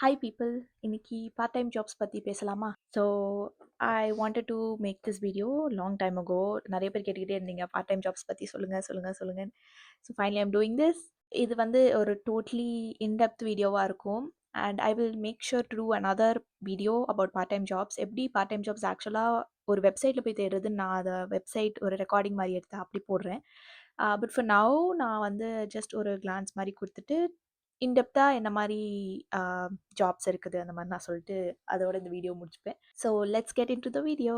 Hi people, இன்னைக்கு part time jobs பற்றி பேசலாமா? So I wanted to make this video long time ago. நிறைய பேர் கேட்டுக்கிட்டே இருந்தீங்க பார்ட் டைம் ஜாப்ஸ் பற்றி சொல்லுங்க. So finally I'm doing this. இது வந்து ஒரு டோட்லி இன்டெப்த் வீடியோவாக இருக்கும். And I will make sure to do another video about part time jobs. எப்படி பார்ட் டைம் ஜாப்ஸ் ஆக்சுவலாக ஒரு வெப்சைட்டில் போய் தேடுறது, நான் அதை வெப்சைட் ஒரு ரெக்கார்டிங் மாதிரி எடுத்து அப்படி போடுறேன். பட் ஃபார் நவ் நான் வந்து ஜஸ்ட் ஒரு கிளான்ஸ் மாதிரி கொடுத்துட்டு இன்டெப்த்தாக என்ன மாதிரி ஜாப்ஸ் இருக்குது அந்த மாதிரி நான் சொல்லிட்டு அதோட இந்த வீடியோ முடிச்சுப்பேன். So let's get into the video.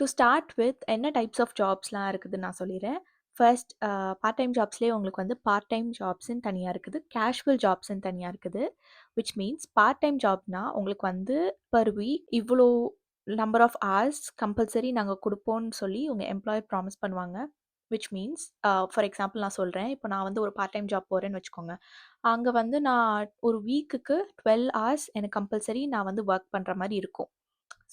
To start with என்ன டைப்ஸ் ஆஃப் ஜாப்ஸ்லாம் இருக்குதுன்னு நான் சொல்லிடுறேன். ஃபர்ஸ்ட், பார்ட் டைம் ஜாப்ஸ்லேயே உங்களுக்கு வந்து பார்ட் டைம் ஜாப்ஸ்ன்னு தனியாக இருக்குது, கேஷுவல் ஜாப்ஸ்ன்னு தனியாக இருக்குது. Which means part time Jaffna உங்களுக்கு வந்து பர் வீக் இவ்வளோ நம்பர் ஆஃப் hours கம்பல்சரி நாங்கள் கொடுப்போம்னு சொல்லி உங்கள் எம்ப்ளாயர் ப்ராமிஸ் பண்ணுவாங்க. விச் மீன்ஸ் ஃபார் எக்ஸாம்பிள் நான் சொல்கிறேன், இப்போ நான் வந்து ஒரு பார்ட் டைம் ஜாப் போகிறேன்னு வச்சுக்கோங்க. அங்கே வந்து நான் ஒரு வீக்குக்கு 12 hours எனக்கு கம்பல்சரி நான் வந்து ஒர்க் பண்ணுற மாதிரி இருக்கும்.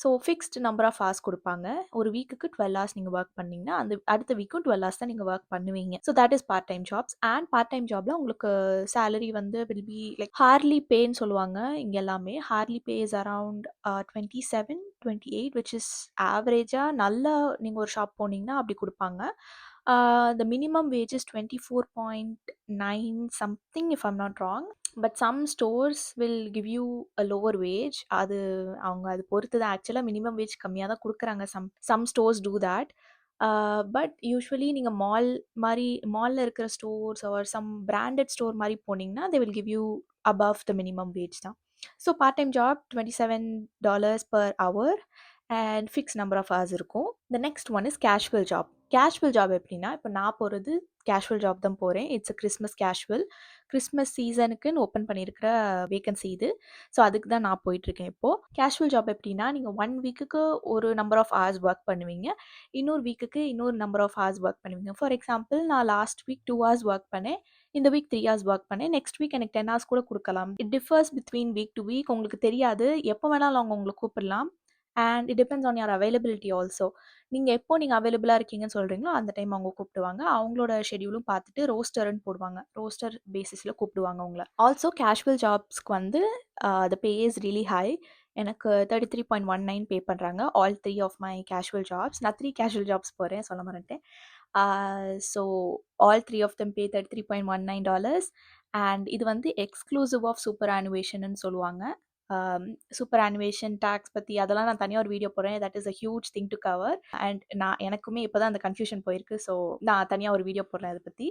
So fixed number of hours கொடுப்பாங்க. ஒரு வீக்குக்கு 12 hours நீங்கள் ஒர்க் பண்ணீங்கன்னா அந்த அடுத்த வீக்கும் 12 hours தான் நீங்கள் ஒர்க் பண்ணுவீங்க. So that is part time jobs. And part time ஜாப்ல உங்களுக்கு சேலரி வந்து வில் பி லைக் ஹார்லி பேன்னு சொல்லுவாங்க. இங்கே எல்லாமே Harley pay is around 27-28, which is ஆவரேஜாக நல்லா நீங்கள் ஒரு ஷாப் போனீங்கன்னா அப்படி கொடுப்பாங்க. The minimum wage is 24.9 something if I'm not wrong. But some stores will give you a lower wage. அது அவங்க அது பொறுத்து தான். ஆக்சுவலாக மினிமம் வேஜ் கம்மியாக தான் கொடுக்குறாங்க. Some stores do that. But usually நீங்கள் மாதிரி மாலில் இருக்கிற stores are some branded store மாதிரி போனீங்கன்னா they will give you above the minimum wage தான். So part time job $27 per hour and fix number of hours இருக்கும். The next one is casual job. Casual job எப்படின்னா, இப்போ நான் போகிறது casual job தான் போகிறேன். It's a Christmas casual. Christmas சீசனுக்குன்னு open பண்ணியிருக்கிற வேகன்சி இது. ஸோ அதுக்கு தான் நான் போயிட்டுருக்கேன் இப்போது. கேஷுவல் ஜாப் எப்படின்னா, நீங்கள் 1 வீக்குக்கு ஒரு நம்பர் ஆஃப் hours ஒர்க் பண்ணுவீங்க. இன்னொரு வீக்குக்கு இன்னொரு நம்பர் ஆஃப் hours ஒர்க் பண்ணுவீங்க. ஃபார் எக்ஸாம்பிள் நான் லாஸ்ட் வீக் 2 hours ஒர்க் பண்ணேன். இந்த வீக் 3 hours ஒர்க் பண்ணேன். நெக்ஸ்ட் வீக் எனக்கு 10 hours கூட கொடுக்கலாம். It differs between week to week. உங்களுக்கு தெரியாது. எப்போ வேணாலும் அவங்க உங்களை கூப்பிடலாம். And it depends on your availability also. நீங்கள் அவைலபிளாக இருக்கீங்கன்னு சொல்கிறீங்களோ அந்த டைம் அவங்க கூப்பிடுவாங்க. அவங்களோட ஷெடியூலும் பார்த்துட்டு ரோஸ்டர்ன்னு போடுவாங்க. ரோஸ்டர் பேசிஸில் கூப்பிடுவாங்க உங்களை. ஆல்சோ கேஷுவல் ஜாப்ஸ்க்கு வந்து the pay is really high. எனக்கு 33.19 பே பண்ணுறாங்க all 3 of my casual jobs. நான் 3 கேஷுவல் ஜாப்ஸ் போகிறேன், சொல்ல மாட்டேன். So all 3 of them pay $33.19. And இது வந்து எக்ஸ்க்ளூசிவ் ஆஃப் சூப்பர் ஆனுவேஷன்னு சொல்லுவாங்க. சூப்பர் ஆனுவேஷன் டேக்ஸ் பற்றி அதெல்லாம் நான் தனியாக ஒரு வீடியோ போடுறேன். That is a huge thing to cover. And எனக்குமே இப்போ தான் அந்த கன்ஃபியூஷன் போயிருக்கு. ஸோ நான் தனியாக ஒரு வீடியோ போடுறேன் அதை பற்றி.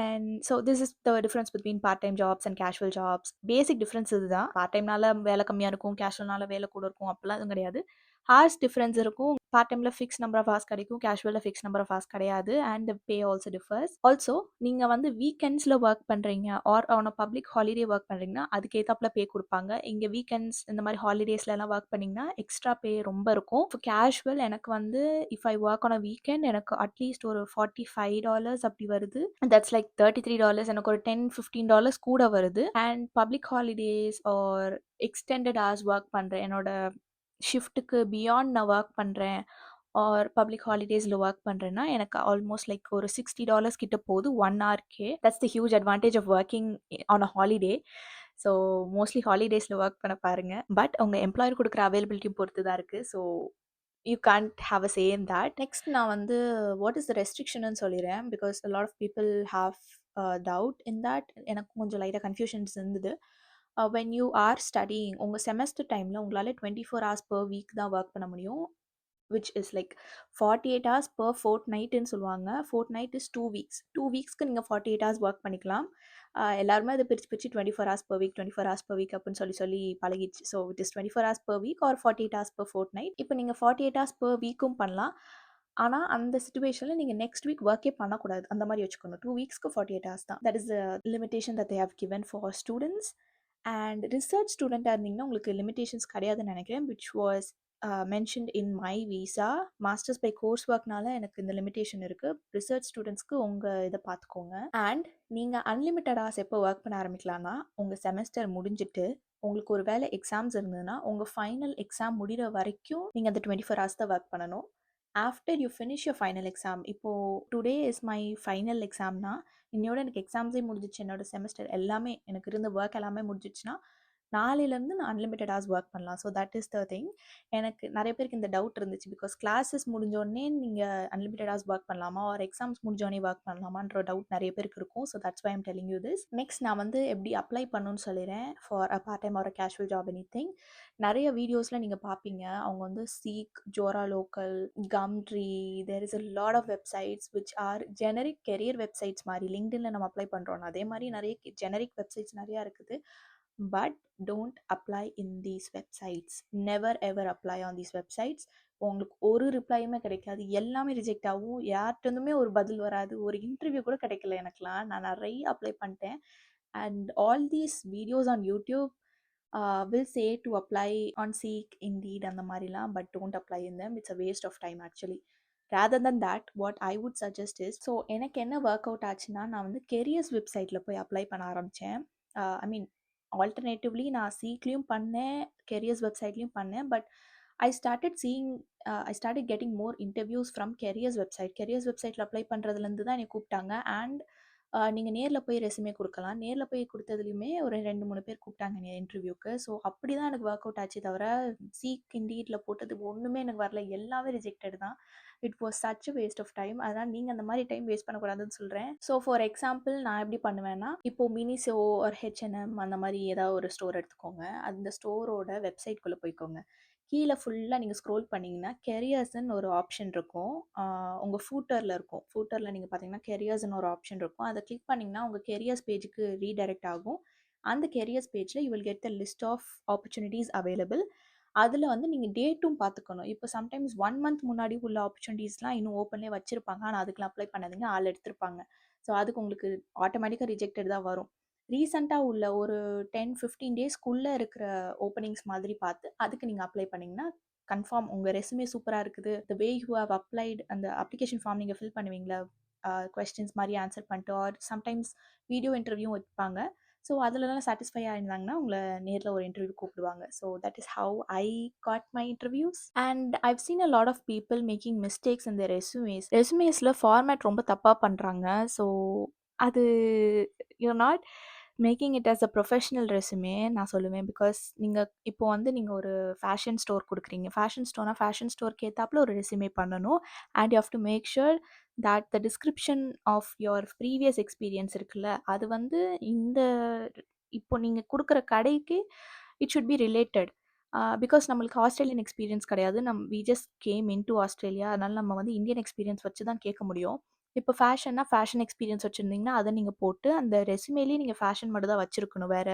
And so this is the difference between part time jobs and casual jobs. Basic difference இதுதான். பார்ட் டைம்னால வேலை கம்மியாக இருக்கும், கேஷுவல்னால வேலை கூட இருக்கும், அப்படிலாம் எதுவும் கிடையாது. ஹார்ஸ் டிஃப்ரென்ஸ் இருக்கும். பார்ட் டைமில் ஃபிக்ஸ் நம்பர் ஆஃப் ஹார்ஸ் கிடைக்கும், கேஷுவலில் ஃபிக்ஸ் நம்பர் ஆஃப் ஹார்ஸ் கிடையாது. And pay also differs. Also நீங்கள் வந்து வீக்கெண்ட்ஸில் ஒர்க் பண்ணுறீங்க or on a public holiday work பண்ணுறீங்கன்னா அதுக்கேற்றாப்புல பே கொடுப்பாங்க. இங்கே வீக்கெண்ட்ஸ் இந்த மாதிரி ஹாலிடேஸ்லலாம் ஒர்க் பண்ணிங்கன்னா எக்ஸ்ட்ரா பே ரொம்ப இருக்கும். இப்போ கேஷுவல் எனக்கு வந்து if I work on a weekend எனக்கு அட்லீஸ்ட் ஒரு $45 அப்படி வருது. That's like $33. எனக்கு ஒரு $10-15 கூட வருது. And public holidays or extended hours work பண்ணுறேன், என்னோட ஷிஃப்ட்டுக்கு பியாண்ட் நான் ஒர்க் பண்ணுறேன் ஆர் பப்ளிக் ஹாலிடேஸில் ஒர்க் பண்ணுறேன்னா எனக்கு ஆல்மோஸ்ட் லைக் ஒரு $60 கிட்ட போகுது 1 hourக்கே. That's the huge advantage of working on a holiday. So mostly ஹாலிடேஸில் ஒர்க் பண்ண பாருங்கள். பட் உங்கள் எம்ப்ளாயர் கொடுக்குற அவைலபிலிட்டியும் பொறுத்து தான் இருக்குது. So you can't have a say in that. Next நான் வந்து வாட் இஸ் த ரெஸ்ட்ரிக்ஷன்னு சொல்லிடுறேன். Because a lot of people have doubt in that. எனக்கு கொஞ்சம் லைட்டாக கன்ஃபியூஷன்ஸ் இருந்தது. when you are studying உங்கள் செமஸ்டர் டைமில் உங்களால் 24 hours per week தான் ஒர்க் பண்ண முடியும். which is like 48 hours per fortnightன்னு சொல்லுவாங்க. fortnight is 2 weeks. 2 weeksக்கு நீங்கள் 48 hours ஒர்க் பண்ணிக்கலாம். எல்லாருமே அதை பிரித்து 24 hours per week 24 hours per week அப்படின்னு சொல்லி பழகிடுச்சு. So it is 24 hours per week or 48 hours per fortnight. இப்போ நீங்கள் 48 hours per weeக்கும் பண்ணலாம். ஆனால் அந்த சுச்சுவேஷனில் நீங்கள் நெக்ஸ்ட் வீக் ஒர்க்கே பண்ணக்கூடாது. அந்த மாதிரி வச்சுக்கணும். 2 weeksக்கு 48 hours தான். That is the limitation that they have given for students. And research ஸ்டூடெண்ட்டாக இருந்தீங்கன்னா உங்களுக்கு லிமிடேஷன்ஸ் கிடையாதுன்னு நினைக்கிறேன். Which was mentioned in my visa. Masters by course ஒர்க்னால எனக்கு இந்த லிமிடேஷன் இருக்குது. ரிசர்ச் ஸ்டூடெண்ட்ஸ்க்கு உங்கள் இதை பார்த்துக்கோங்க. அண்ட் நீங்கள் அன்லிமிட்டட் hours எப்போ ஒர்க் பண்ண ஆரம்பிக்கலாம்னா உங்கள் செமஸ்டர் முடிஞ்சிட்டு உங்களுக்கு ஒரு வேளை எக்ஸாம்ஸ் இருந்ததுன்னா உங்கள் ஃபைனல் எக்ஸாம் முடிகிற வரைக்கும் நீங்கள் அந்த 24 hours தான் ஒர்க் பண்ணணும். After you finish your final exam, இப்போது டுடே இஸ் மை ஃபைனல் எக்ஸாம்னா இன்னையோட எனக்கு எக்ஸாம்ஸே முடிஞ்சிச்சு, என்னோட செமஸ்டர் எல்லாமே எனக்கு இருந்த ஒர்க் எல்லாமே முடிஞ்சிச்சுன்னா நாளையிலேருந்து நான் அன்லிமிட்டட் ஹார்ஸ் ஒர்க் பண்ணலாம். So that is the thing. எனக்கு நெறைய பேருக்கு இந்த டவுட் இருந்துச்சு. பிகாஸ் கிளாஸஸ் முடிஞ்சோனே நீங்க அன்லிமிட்டட் ஹார்ஸ் ஒர்க் பண்ணலாமா? ஆர் எக்ஸாம்ஸ் முடிஞ்சோனே ஒர்க் பண்ணலாமான்ற டவுட் நெறைய பேருக்கு இருக்கும். So that's why I am telling you this. Next நான் வந்து எப்படி அப்ளை பண்ணணும்னு சொல்லிறேன். For a part time or a casual job anything. நெறைய வீடியோஸ்ல நீங்க பார்ப்பீங்க. அவங்க வந்து Seek, Jora Local, Gumtree, there is a lot of websites which are generic career websites மாரி. லிங்க்டின்ல நம்ம அப்ளை பண்றோம்ல, அதே மாரி நெறைய ஜெனரிக் வெப்சைட்ஸ் நெறையா இருக்குது. But don't apply in these websites. Never ever apply on these websites. உங்களுக்கு ஒரு ரிப்ளையுமே கிடைக்காது. எல்லாமே ரிஜெக்ட் ஆகும். யார்ட்டருந்துமே ஒரு பதில் வராது. ஒரு இன்டர்வியூ கூட கிடைக்கல எனக்கெல்லாம். நான் நெறைய அப்ளை பண்ணிட்டேன். And all these videos on YouTube will say to apply on Seek, Indeed அந்த மாதிரிலாம். But don't apply in them. It's a waste of time actually. rather than that, what I would suggest is, so எனக்கு என்ன work out ஆச்சுன்னா, நான் வந்து careers வெப்சைட்டில் போய் apply பண்ண ஆரம்பித்தேன். ஐ மீன் ஆல்டர்னேட்டிவ்லி நான் சீக்லேயும் பண்ணேன், கெரியர்ஸ் வெப்சைட்லேயும் பண்ணேன். But I started seeing I started getting more interviews from careers website. Careers வெப்சைட்டில் அப்ளை பண்ணுறதுலேருந்து தான் என்னை கூப்பிட்டாங்க. அண்ட் நீங்க நேர்ல போய் ரெஸ்யூமே குடுக்கலாம். நேர்ல போய் குடுத்ததுலயுமே ஒரு 2, 3 பேர் கூப்பிட்டாங்க என்னைய இன்டர்வியூக்கு. ஸோ அப்படிதான் எனக்கு ஒர்க் அவுட் ஆச்சே தவிர, சீக், இண்டீட்ல போட்டது ஒண்ணுமே எனக்கு வரல. எல்லாமே ரிஜெக்டட் தான். It was such a waste of time. அதனால நீங்க அந்த மாரி டைம் வேஸ்ட் பண்ணக்கூடாதுன்னு சொல்றேன். ஸோ ஃபார் எக்ஸாம்பிள் நான் எப்படி பண்ணுவேன்னா, இப்போ மினிசோ ஆர் H&M அந்த மாரி ஏதாவது ஒரு ஸ்டோர் எடுத்துக்கோங்க. அந்த ஸ்டோரோட வெப்சைட்குள்ள போய்க்கோங்க. கீழ ஃபுல்லா நீங்க ஸ்க்ரோல் பண்ணீங்கன்னா, கெரியர்ஸ்ன்னு ஒரு ஆப்ஷன் இருக்கும். உங்க ஃபூட்டர்ல இருக்கும். ஃபூட்டர்ல நீங்க பார்த்தீங்கன்னா, கெரியர்ஸ்ன்னு ஒரு ஆப்ஷன் இருக்கும். அத கிளிக் பண்ணீங்கன்னா, உங்க கெரியர்ஸ் பேஜுக்கு ரீடைரக்ட் ஆகும். அந்த கெரியர்ஸ் பேஜ்ல you will get the list of opportunities available. அதுல வந்து நீங்க டேட்டும் பார்த்துக்கணும். இப்போ சம்டைம்ஸ் 1 மந்த் முன்னாடி உள்ள ஆப்பர்ச்சுனிட்டீஸ்லாம் இன்னும் ஓப்பன்லயே வச்சிருப்பாங்க. ஆனா அதுக்கெல்லாம் அப்ளை பண்ணாதீங்க. ஆள் எடுத்திருப்பாங்க. ஸோ அதுக்கு உங்களுக்கு ஆட்டோமேட்டிக்கா ரிஜெக்டட் தான் வரும். ரீசென்ட்டா உள்ள ஒரு 10, 15 டேஸ்க்குள்ள இருக்கிற ஓப்பனிங்ஸ் மாதிரி பார்த்து, அதுக்கு நீங்க அப்ளை பண்ணீங்கன்னா, கன்ஃபார்ம் உங்க ரெஸ்யூமே சூப்பரா இருக்குது. த வே யூ ஹேவ் அப்ளைட் அந்த அப்ளிகேஷன் ஃபார்ம் நீங்க ஃபில் பண்ணுவீங்கல்ல, கொஸ்டின்ஸ் மாரி ஆன்சர் பண்ணிட்டு ஆர் சம்டைம்ஸ் வீடியோ இன்டர்வியூவும் வைப்பாங்க. ஸோ அதுலலாம் சாட்டிஸ்ஃபை ஆயிருந்தாங்கன்னா, உங்கள நேர்ல ஒரு இன்டர்வியூ கூப்பிடுவாங்க. So that is how I got my interviews. And I've seen a lot of people making mistakes in their resumes. ரெஸ்யூமேஸ்ல ஃபார்மேட் ரொம்ப தப்பா பண்றாங்க. ஸோ அது you're not making it as a professional resume நான் சொல்லுவேன். பிகாஸ் இப்போ வந்து நீங்கள் ஒரு ஃபேஷன் ஸ்டோர் கொடுக்குறீங்க. ஃபேஷன் ஸ்டோர்னா ஃபேஷன் ஸ்டோருக்கு ஏற்றாப்புல ஒரு ரெஸ்யூமே பண்ணணும். And you have to make sure that the description of your previous experience இருக்குல்ல, அது வந்து இந்த இப்போ நீங்கள் கொடுக்குற கடைக்கு it should be related. Because நம்மளுக்கு ஆஸ்திரேலியன் எக்ஸ்பீரியன்ஸ் கிடையாது. We just came into Australia. அதனால நம்ம வந்து இந்தியன் எக்ஸ்பீரியன்ஸ் வச்சு தான் கேட்க முடியும். இப்போ ஃபேஷன்னா, ஃபேஷன் எக்ஸ்பீரியன்ஸ் வச்சிருந்தீங்கன்னா, அத நீங்க போட்டு அந்த ரெஸ்யூமேலயே நீங்க ஃபேஷன் மட்டும் தான் வச்சிருக்கணும். வேற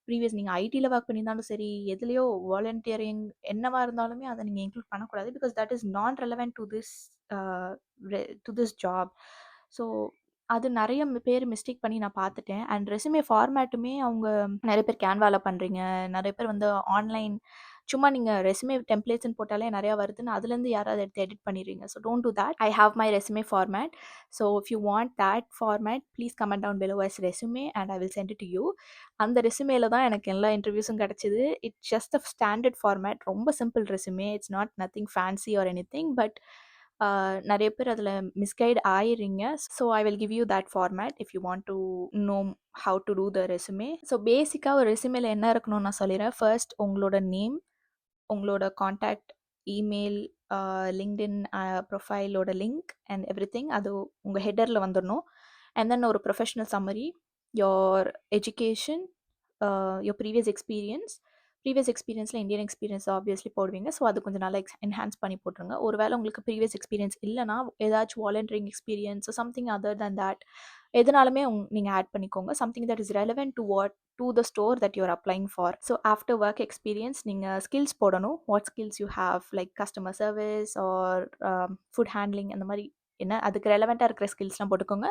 ப்ரீவியஸ் நீங்க ஐடில ஒர்க் பண்ணியிருந்தாலும் சரி, எதுலயோ வாலண்டியரிங் என்னவா இருந்தாலுமே அத நீங்க இன்க்ளூட் பண்ணக்கூடாது. பிகாஸ் தட் இஸ் நான் relevant to this a to this job. So அது நெறைய பேர் மிஸ்டேக் பண்ணி நான் பார்த்துட்டேன். அண்ட் ரெஸ்யூமே ஃபார்மேட்டுமே அவங்க நெறைய பேர் கேன்வால பண்றீங்க. நெறைய பேர் வந்து ஆன்லைன் சும்மா நீங்க ரெஸ்யூமே டெம்ப்ளேட்ஸ்ன்னு போட்டாலே நெறையா வருதுன்னு அதுலேருந்து யாராவது எடுத்து எடிட் பண்ணிடுறீங்க. So don't do that. I have my resume format. So if you want that format, please comment down below as resume and I will send it to you. அந்த ரெஸ்யூமேல தான் எனக்கு எல்லா இன்டர்வியூஸும் கிடைச்சது. It's just a standard format. ரொம்ப simple resume. It's not nothing fancy or anything. But நெறைய பேர் அதில மிஸ்கைட் ஆயிர்றீங்க. So I will give you that format if you want to know how to do the resume. ஸோ பேசிக்கா ஒரு ரெஸ்யூமேல என்ன இருக்கணும்னு நான் சொல்லிடுறேன். ஃபர்ஸ்ட் உங்களோட நேம், உங்களோட கான்டாக்ட், இமெயில், லிங்க்டின் ப்ரொஃபைலோட லிங்க் அண்ட் எவ்ரிதிங் அது உங்க ஹெடர்ல வந்துடணும். அண்ட் தென் ஒரு professional summary, your education, your previous experience. Previous எக்ஸ்பீரியன்ஸில் இந்தியன் எக்ஸ்பீரியன்ஸ் ஆப்வியஸ்லி போடுவீங்க. ஸோ அது கொஞ்சம் நல்லா என்ஹான்ஸ் பண்ணி போட்டுருங்க. ஒருவேளை உங்களுக்கு ப்ரீவியஸ் எக்ஸ்பீரியன்ஸ் இல்லைனா ஏதாச்சும் volunteering experience something other than that எதுனாலுமே நீங்கள் ஆட் பண்ணிக்கோங்க. Something that is relevant to what to the store that you're applying for. So after work experience, நீங்க skills போடணும். What skills you have, like customer service or food handling அந்த மாதிரி என்ன அதுக்கு ரெலவெண்ட்டாக இருக்கிற ஸ்கில்ஸ்லாம் போட்டுக்கோங்க.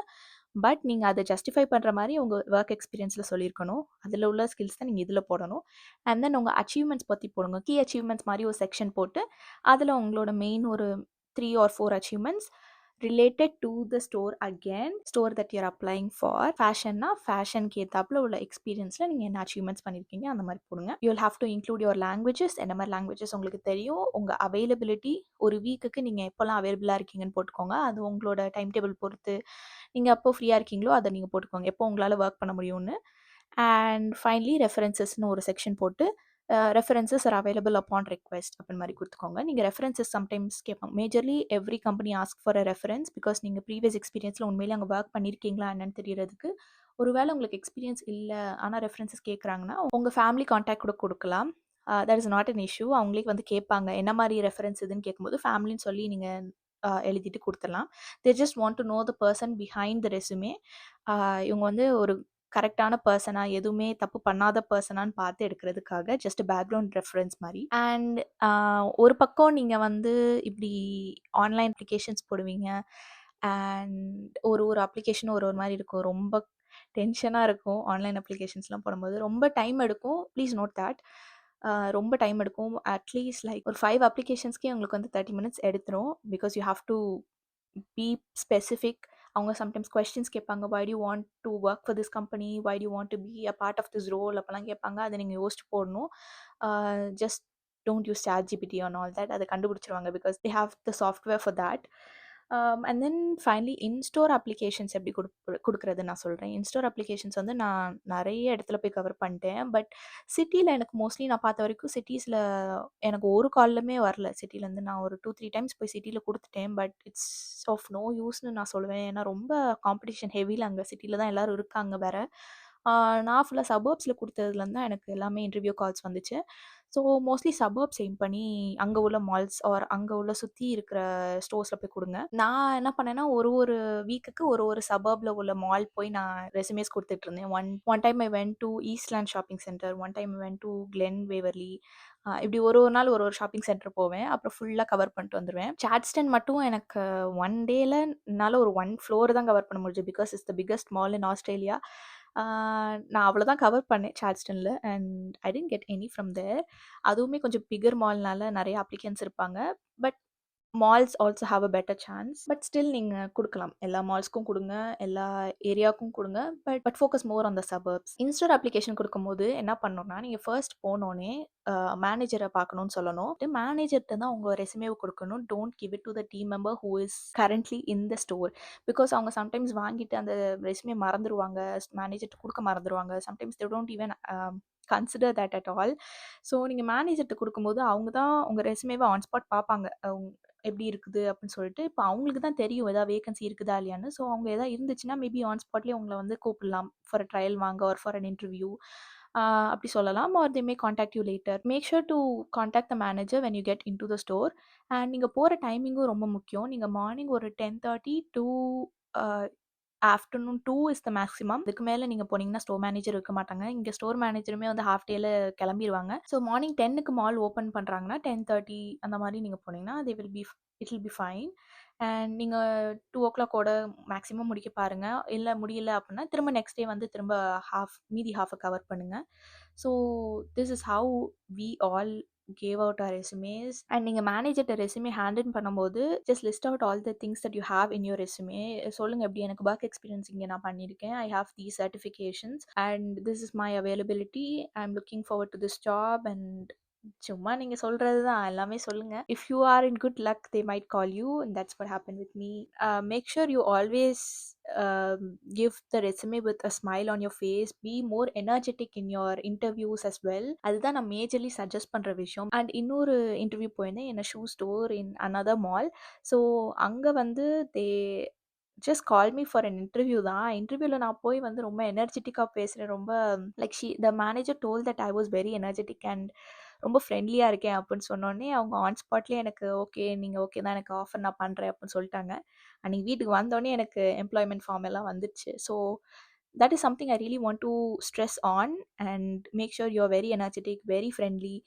பட் நீங்கள் அதை ஜஸ்டிஃபை பண்ணுற மாதிரி உங்கள் ஒர்க் எக்ஸ்பீரியன்ஸில் சொல்லியிருக்கணும். அதில் உள்ள ஸ்கில்ஸ் தான் நீங்கள் இதில் போடணும். அண்ட் தென் உங்கள் அச்சீவ்மெண்ட்ஸ் பற்றி போடுங்க. கீ அச்சீவ்மெண்ட்ஸ் மாதிரி ஒரு செக்ஷன் போட்டு அதில் உங்களோட மெயின் ஒரு 3 or 4 achievements related to the store again, store that you're applying for. ஃபேஷன்னா ஃபேஷனுக்கு ஏற்றாப்புல உள்ள எக்ஸ்பீரியன்ஸில் நீங்கள் என்ன அச்சீவ்மெண்ட்ஸ் பண்ணியிருக்கீங்க அந்த மாதிரி போடுங்க. You'll have to include your languages. என்ன மாதிரி லாங்குவேஜஸ் உங்களுக்கு தெரியும், உங்கள் அவைலபிலிட்டி, ஒரு வீக்குக்கு நீங்கள் எப்போல்லாம் அவைலபிளாக இருக்கீங்கன்னு போட்டுக்கோங்க. அது உங்களோட டைம் டேபிள் பொறுத்து நீங்கள் எப்போ ஃப்ரீயாக இருக்கீங்களோ அதை நீங்கள் போட்டுக்கோங்க, எப்போ உங்களால் ஒர்க் பண்ண முடியும்னு. அண்ட் ஃபைனலி ரெஃபரன்சஸ்னு ஒரு செக்ஷன் போட்டு references are available upon request அப்படின்னு மாதிரி கொடுத்துக்கோங்க. நீங்கள் ரெஃபரன்சஸ் சம்டைம்ஸ் கேட்பாங்க. Majorly every company ask for a reference because நீங்கள் ப்ரீவியஸ் எக்ஸ்பீரியன்ஸில் உண்மையிலே அங்கே ஒர்க் பண்ணியிருக்கீங்களா என்னன்னு தெரியறதுக்கு. ஒருவேளை உங்களுக்கு எக்ஸ்பீரியன்ஸ் இல்லை ஆனால் ரெஃபரன்சஸ் கேட்குறாங்கன்னா உங்கள் ஃபேமிலி கான்டாக்ட் கூட கொடுக்கலாம். That is not an issue. அவங்களே வந்து கேட்பாங்க என்ன மாதிரி ரெஃபரன்ஸ் இதுன்னு கேட்கும்போது ஃபேமிலின்னு சொல்லி நீங்கள் எழுதிட்டு கொடுத்துடலாம். They just want to know the person behind the ரெசுமே. இவங்க வந்து ஒரு கரெக்டான பர்சனா, எதுவுமே தப்பு பண்ணாத பர்சனான்னு பார்த்து எடுக்கிறதுக்காக ஜஸ்ட் பேக்ரவுண்ட் ரெஃபரன்ஸ் மாதிரி. அண்ட் ஒரு பக்கம் நீங்கள் வந்து இப்படி ஆன்லைன் அப்ளிகேஷன்ஸ் போடுவீங்க. அண்ட் ஒரு ஒரு அப்ளிகேஷனும் ஒரு ஒரு மாதிரி இருக்கும். ரொம்ப டென்ஷனாக இருக்கும் ஆன்லைன் அப்ளிகேஷன்ஸ்லாம் போடும்போது. ரொம்ப டைம் எடுக்கும். Please note that. ரொம்ப டைம் எடுக்கும். அட்லீஸ்ட் லைக் ஒரு 5 அப்ளிகேஷன்ஸ்க்கே உங்களுக்கு வந்து 30 மினிட்ஸ் எடுத்துரும். Because you have to be specific. அவங்க சம்டைம்ஸ் கொஸ்டின்ஸ் கேட்பாங்க. Why do you want to work for this company, why do you want to be a part of this role அப்போலாம் கேட்பாங்க. அதை நீங்கள் யோசிச்சு போடணும். Just don't use ChatGPT on all that. அதை கண்டுபிடிச்சிருவாங்க because they have the software for that. And then finally in-store applications எப்படி கொடுக்குறது நான் சொல்கிறேன். இன்ஸ்டோர் அப்ளிகேஷன்ஸ் வந்து நான் நிறைய இடத்துல போய் கவர் பண்ணிட்டேன். பட் சிட்டியில் எனக்கு மோஸ்ட்லி நான் பார்த்த வரைக்கும் சிட்டிஸில் எனக்கு ஒரு கால்லுமே வரல. சிட்டிலேருந்து நான் ஒரு 2-3 டைம்ஸ் போய் சிட்டியில் கொடுத்துட்டேன். பட் இட்ஸ் ஆஃப் நோ யூஸ்னு நான் சொல்லுவேன். ஏன்னா ரொம்ப காம்படிஷன் ஹெவியில் அங்கே சிட்டியில் தான் எல்லோரும் இருக்காங்க வேறு. நான் ஃபுல்லாக சபர்ப்ஸில் கொடுத்ததுலேருந்து தான் எனக்கு எல்லாமே இன்டர்வியூ கால்ஸ் வந்துச்சு. ஸோ மோஸ்ட்லி சபர்ப்ஸ் எய்ம் பண்ணி அங்கே உள்ள மால்ஸ் ஆர் அங்கே உள்ள சுற்றி இருக்கிற ஸ்டோர்ஸில் போய் கொடுங்க. நான் என்ன பண்ணேன்னா ஒரு ஒரு வீக்குக்கு ஒரு ஒரு சபர்பில் உள்ள மால் போய் நான் ரெசுமேஸ் கொடுத்துட்டு இருந்தேன். One time I went to Eastland shopping centre, one time I went to Glen Waverley. இப்படி ஒரு ஒரு நாள் ஒரு ஒரு ஷாப்பிங் சென்டர் போவேன். அப்புறம் ஃபுல்லாக கவர் பண்ணிட்டு வந்துடுவேன். சாட்ஸ்டன் மட்டும் எனக்கு ஒன் டேல என்னால் ஒரு 1 ஃப்ளோர் தான் கவர் பண்ண முடிஞ்சு because it's the biggest mall in Australia. நான் அவ்வளோதான் கவர் பண்ணேன் சாட்ஸ்டனில். And I didn't get any from there. அதுவுமே கொஞ்சம் பிகர் மால்னால நிறைய அப்ளிகன்ஸ் இருப்பாங்க. But malls also have a better chance. But still நீங்கள் கொடுக்கலாம். எல்லா மால்ஸ்க்கும் கொடுங்க, எல்லா ஏரியாவுக்கும் கொடுங்க. But focus more on the suburbs. Instore application கொடுக்கும்போது என்ன பண்ணணும்னா நீங்கள் ஃபர்ஸ்ட் போனோடனே மேனேஜரை பார்க்கணும்னு சொல்லணும். மேனேஜர்கிட்ட தான் உங்கள் ரெசுமேவை கொடுக்கணும். Don't give it to the team member who is currently in the store. Because அவங்க சம்டைம்ஸ் வாங்கிட்டு அந்த ரெசுமே மறந்துடுவாங்க, மேனேஜர்கிட்ட கொடுக்க மறந்துடுவாங்க. Sometimes they don't even consider that at all. So நீங்கள் மேனேஜர்கிட்ட கொடுக்கும்போது அவங்க தான் உங்கள் ரெசுமேவை ஆன் ஸ்பாட் பார்ப்பாங்க. எப்படி இருக்குது அப்படின்னு சொல்லிட்டு. இப்போ அவங்களுக்கு தான் தெரியும் எதாவது வேகன்சி இருக்குதா இல்லையான்னு. ஸோ அவங்க எதாவது இருந்துச்சுன்னா மேபி ஆன் ஸ்பாட்லேயே உங்களை வந்து கூப்பிடலாம் ஃபார் அ ட்ரையல் வாங்க ஆர் ஃபார் அன் இன்டர்வியூ. அப்படி சொல்லலாம். Or they may contact you later. Make sure to contact the manager when you get into the store. And நீங்கள் போகிற டைமிங்கும் ரொம்ப முக்கியம். நீங்கள் மார்னிங் ஒரு 10:30 to afternoon 2 is the maximum. இதுக்கு மேலே நீங்கள் போனீங்கன்னா ஸ்டோர் மேனேஜர் இருக்க மாட்டாங்க. இங்கே ஸ்டோர் மேனேஜருமே வந்து ஹாஃப் டேல கிளம்பிடுவாங்க. ஸோ மார்னிங் 10க்கு மால் ஓப்பன் பண்ணுறாங்கன்னா 10:30 அந்த மாதிரி நீங்கள் போனீங்கன்னா it will be fine. And நீங்கள் 2 o'clock மேக்ஸிமம் முடிக்க பாருங்கள். இல்லை முடியல அப்படின்னா திரும்ப நெக்ஸ்ட் டே வந்து திரும்ப மீதி ஹாஃபை கவர் பண்ணுங்கள். So this is how we all gave out our resumes. And நீங்கள் மேனேஜர்கிட்ட ரெசுமே ஹேண்டில் பண்ணும்போது just list out all the things that you have in your resume. சொல்லுங்கள் எப்படி எனக்கு ஒர்க் எக்ஸ்பீரியன்ஸ் இங்கே நான் பண்ணியிருக்கேன். I have these certifications and this is my availability. I am looking forward to this job. And சும்மா நீங்கள் சொல்கிறது தான் எல்லாமே சொல்லுங்கள். If you are in good luck they might call you and that's what happen with me. Make sure you always give the resume with a smile on your face. Be more energetic in your interviews as well. அதுதான் நான் majorly suggest பண்ணுற விஷயம். And இன்னொரு interview போயிருந்தேன் என்ன shoe store இன் another mall. So அங்கே வந்து they just call me for an interview தான். இன்டர்வியூவில் நான் போய் வந்து ரொம்ப எனர்ஜெட்டிக்காக பேசுகிறேன். ரொம்ப like the manager told that I was very energetic and ரொம்ப ஃப்ரெண்ட்லியாக இருக்கேன் அப்படின்னு சொன்னோடனே அவங்க ஆன் ஸ்பாட்லேயே எனக்கு ஓகே நீங்கள் ஓகே தான், எனக்கு ஆஃபர் நான் பண்ணுறேன் அப்படின்னு சொல்லிட்டாங்க. அன்றைக்கி வீட்டுக்கு வந்தோடனே எனக்கு எம்ப்ளாய்மெண்ட் ஃபார்ம் எல்லாம் வந்துடுச்சு. So that is something I really want to stress on and make sure you're very energetic, very friendly.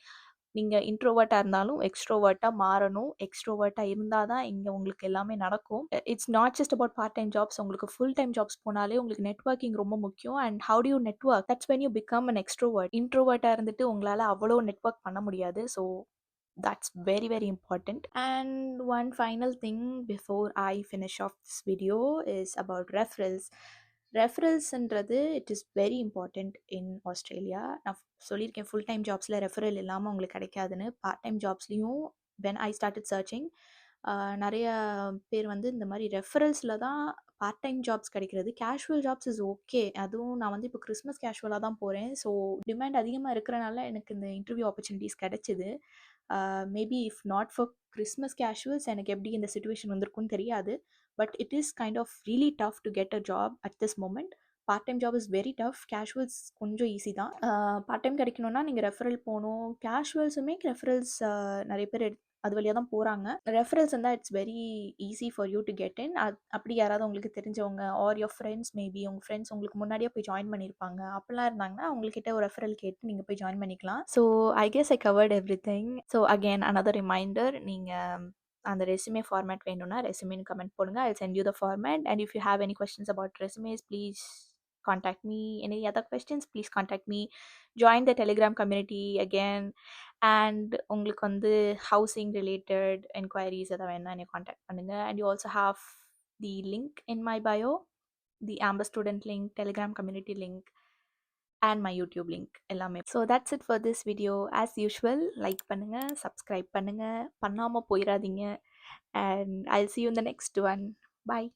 நீங்கள் இன்ட்ரோவர்ட்டாக இருந்தாலும் எக்ஸ்ட்ரோவர்ட்டாக மாறணும். எக்ஸ்ட்ரோவர்ட்டாக இருந்தால் தான் இங்கே உங்களுக்கு எல்லாமே நடக்கும். It's not just about part time jobs. உங்களுக்கு ஃபுல் டைம் ஜாப்ஸ் போனாலே உங்களுக்கு நெட்வொர்க்கிங் ரொம்ப முக்கியம். And how do you network? That's when you become an extrovert. இன்ட்ரோவர்ட்டாக இருந்துட்டு உங்களால் அவ்வளோ நெட்வொர்க் பண்ண முடியாது. So that's very very important. And one final thing before I finish off this video is about referrals. ரெஃபரல்ஸ்ன்றது it is very important in Australia. நான் சொல்லியிருக்கேன் full time ஜாப்ஸில் ரெஃபரல் இல்லாமல் உங்களுக்கு கிடைக்காதுன்னு. பார்ட் டைம் ஜாப்ஸ்லேயும் வென் ஐ ஸ்டார்டட் சர்ச்சிங் நிறைய பேர் வந்து இந்த மாதிரி ரெஃபரல்ஸில் தான் பார்ட் டைம் ஜாப்ஸ் கிடைக்கிறது. Casual jobs is okay. அதுவும் நான் வந்து இப்போ கிறிஸ்மஸ் கேஷுவலா தான் போறேன். ஸோ டிமாண்ட் அதிகமா இருக்கிறனால எனக்கு இந்த இன்டர்வியூ ஆப்பர்ச்சுனிட்டீஸ் கிடைச்சது. Maybe if not for Christmas casuals எனக்கு எப்படி இந்த சிச்சுவேஷன் வந்திருக்கும்னு தெரியாது. But it is kind of really tough to get a job at this moment. Part time job is very tough. Casuals கொஞ்சம் ஈஸி தான். Part time கிடைக்கணும்னா நீங்கள் referral போகணும். கேஷுவல்ஸுமே ரெஃபரல்ஸ் நிறைய பேர் அது வழியா தான் போறாங்க. ரெஃபரல்ஸ் இருந்தா it's very easy for you to get in. அப்படி யாராவது உங்களுக்கு தெரிஞ்சவங்க ஆர் யுவர் ஃப்ரெண்ட்ஸ் மேபி உங்க ஃப்ரெண்ட்ஸ் உங்களுக்கு முன்னாடியே போய் ஜாயின் பண்ணியிருப்பாங்க. அப்படிலாம் இருந்தாங்கன்னா அவங்ககிட்ட ஒரு ரெஃபரல் கேட்டு நீங்க போய் ஜாயின் பண்ணிக்கலாம். So I guess I covered everything. So again another reminder, நீங்க அந்த ரெஸ்யூமே ஃபார்மேட் வேணும்னா ரெஸ்யூமேன்னு கமெண்ட் போடுங்க. I'll send you the format, and if you have any questions about resumes, please contact me. Any other questions, please contact me. Join the Telegram community again. And உங்களுக்கு வந்து housing related enquiries எதாவது வேணா என்னை contact பண்ணுங்க. And you also have the link in my bio, the Amber Student link, Telegram community link and my YouTube link எல்லாமே. So that's it for this video. As usual like பண்ணுங்க, subscribe பண்ணுங்க, பண்ணாமல் போயிடாதீங்க. And I will see you in the next one. Bye.